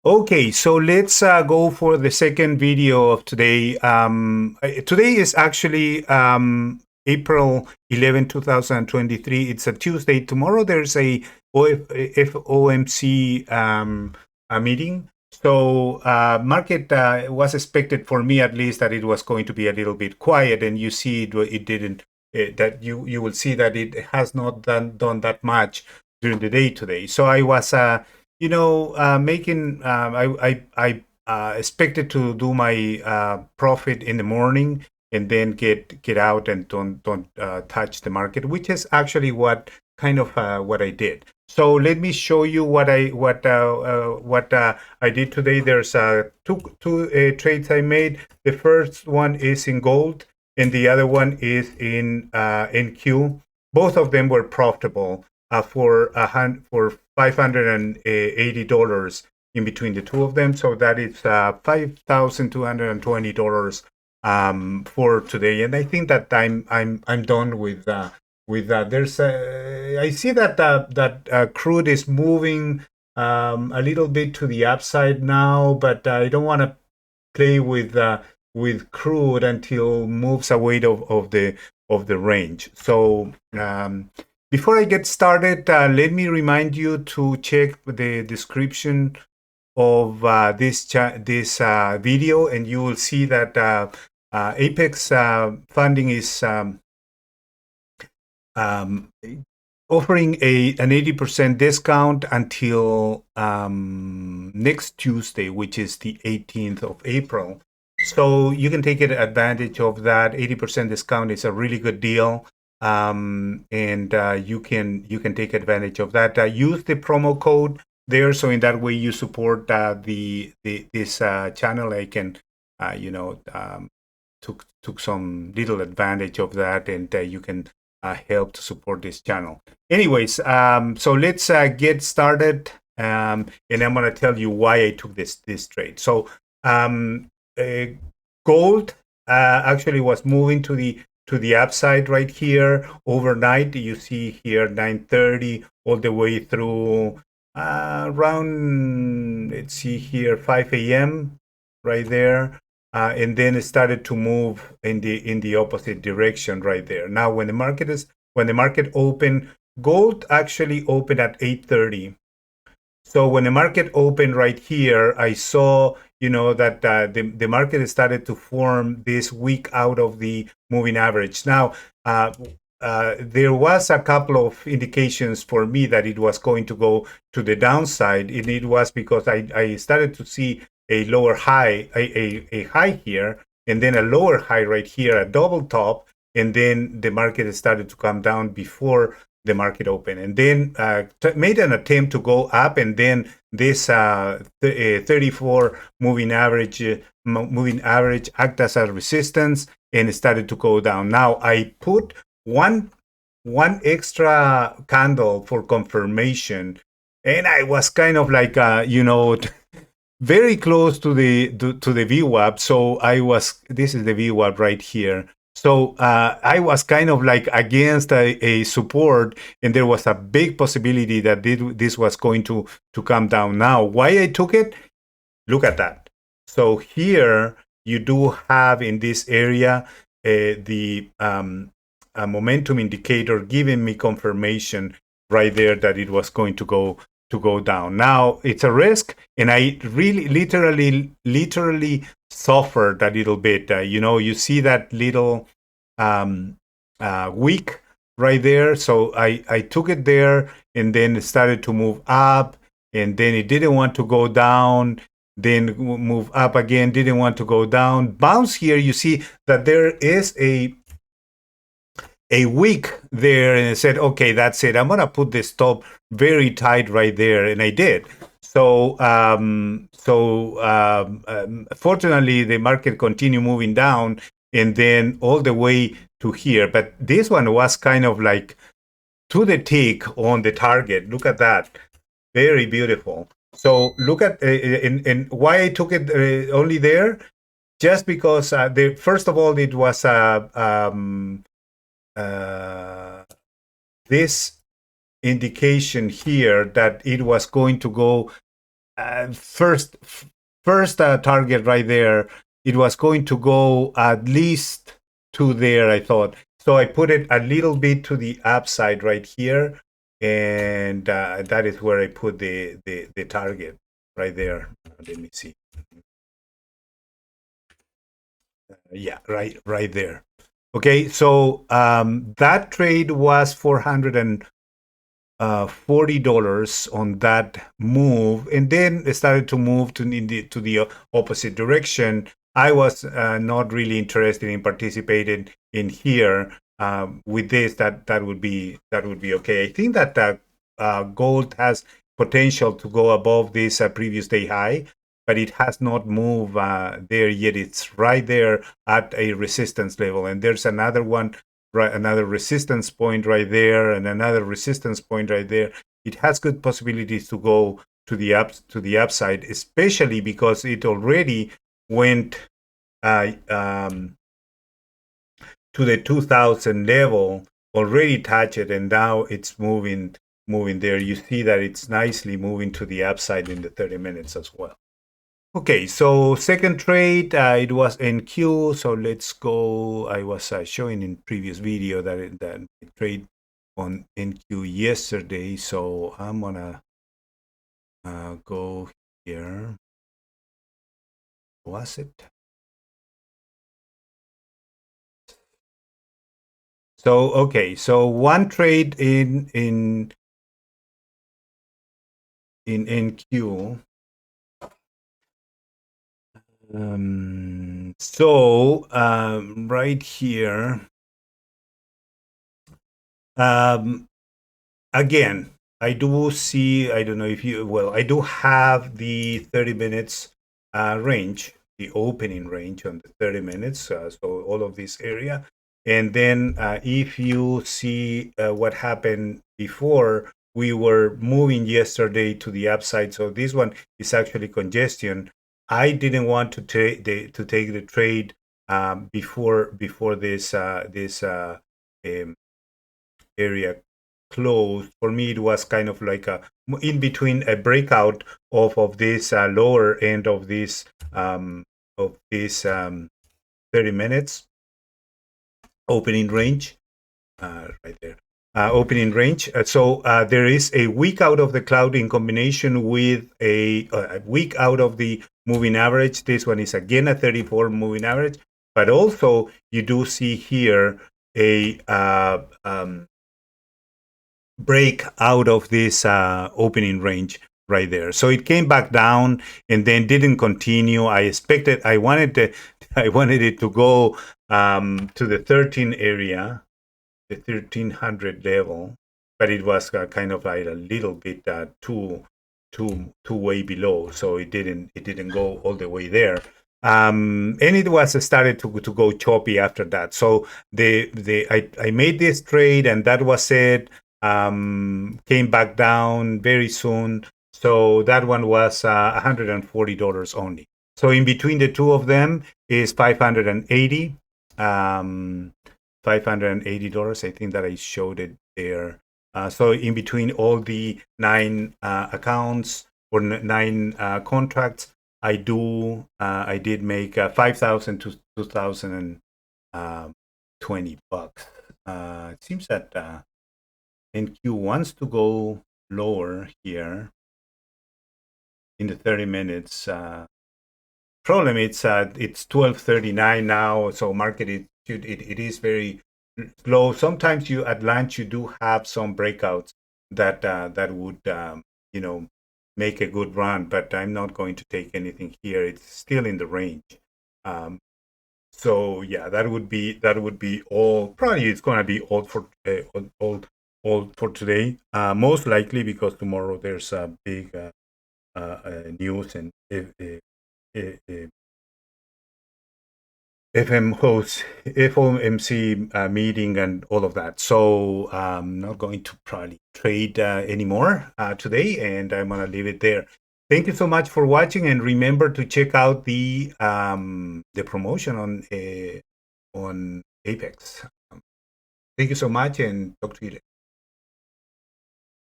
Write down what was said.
Okay, so let's go for the second video of today. Today is actually April 11, 2023. It's a Tuesday. Tomorrow there's a FOMC a meeting. So market was expected, for me at least, that it was going to be a little bit quiet, and you see it didn't. That you will see that it has not done that much during the day today. So I was making I expected to do my profit in the morning and then get out and don't touch the market, which is actually what I did. So let me show you what I did today. There's two trades I made. The first one is in gold, and the other one is in NQ. Both of them were profitable for $580 in between the two of them. So that is $5,220 for today. And I think that I'm done with that. There's I see that crude is moving a little bit to the upside now, but I don't want to play with crude until moves away of the range. So before I get started, let me remind you to check the description of this video, and you will see that Apex Funding is offering an 80% discount until next Tuesday, which is the 18th of April. So you can take advantage of that. 80% discount is a really good deal, and you can take advantage of that. Use the promo code there, so in that way you support this channel. I can took some little advantage of that, and you can help to support this channel. Anyways, so let's get started, and I'm going to tell you why I took this trade. So gold actually was moving to the upside right here overnight. You see here 9:30 all the way through around, let's see here, 5 a.m. right there. And then it started to move in the opposite direction right there. Now, when the market opened, gold actually opened at 8:30. So when the market opened right here, I saw that the market started to form this week out of the moving average. Now, there was a couple of indications for me that it was going to go to the downside, and it was because I started to see a lower high, a high here, and then a lower high right here, a double top, and then the market started to come down before the market open, and then made an attempt to go up, and then this 34 moving average act as a resistance and started to go down. Now I put one extra candle for confirmation, and I was kind of like very close to the VWAP. So this is the VWAP right here. So I was kind of like against a support, and there was a big possibility that this was going to come down. Now, why I took it? Look at that. So here you do have in this area the momentum indicator giving me confirmation right there that it was going to go down. Now it's a risk, and I really literally suffered a little bit. You see that little wick right there. So I took it there, and then it started to move up, and then it didn't want to go down. Then move up again, didn't want to go down. Bounce here. You see that there is a wick there, and I said, okay, that's it. I'm gonna put the stop very tight right there, and I did. So fortunately, the market continued moving down, and then all the way to here. But this one was kind of like to the tick on the target. Look at that, very beautiful. So look at and why I took it only there, just because first of all it was this indication here that it was going to go first target right there, it was going to go at least to there, I thought. So I put it a little bit to the upside right here, and that is where I put the target right there. Let me see. Yeah, right there. Okay, so that trade was 400 $40 on that move, and then it started to move to the opposite direction. I was not really interested in participating in here with this. That would be okay. I think that gold has potential to go above this previous day high, but it has not moved there yet. It's right there at a resistance level, and there's another one, right, another resistance point right there, and another resistance point right there. It has good possibilities to go to the upside, especially because it already went to the 2000 level, already touched it, and now it's moving there. You see that it's nicely moving to the upside in the 30 minutes as well. Okay, so second trade, it was NQ. So let's go. I was showing in previous video that I trade on NQ yesterday. So I'm gonna go here. Was it? So okay, so one trade in NQ. Right here, again, I do see, I don't know if you, well, I do have the 30 minutes range, the opening range on the 30 minutes, so all of this area. And then if you see what happened before, we were moving yesterday to the upside. So this one is actually congestion. I didn't want to take the trade before this area closed. For me, it was kind of like a in between a breakout of this lower end of this 30 minutes opening range right there. Opening range. So there is a wick out of the cloud in combination with a wick out of the moving average. This one is again a 34 moving average, but also you do see here a break out of this opening range right there. So it came back down and then didn't continue. I wanted it to go to the 13 area, the 1300 level, but it was kind of like a little bit too way below, so it didn't go all the way there. And it was started to go choppy after that. So I made this trade, and that was it. Came back down very soon. So that one was $140 only. So in between the two of them is 580. $580. I think that I showed it there. So in between all the 9 accounts or 9 contracts, I did make 5,000 to 2,020 bucks. It seems that NQ wants to go lower here in the 30 minutes. Problem it's 12:39 now, so market it is very slow. Sometimes at lunch you do have some breakouts that would make a good run, but I'm not going to take anything here. It's still in the range. So yeah, that would be all. Probably it's going to be all for all for today. Most likely because tomorrow there's a big news and FOMC meeting and all of that. So I'm not going to probably trade anymore today, and I'm gonna leave it there. Thank you so much for watching, and remember to check out the promotion on Apex. Thank you so much, and talk to you later.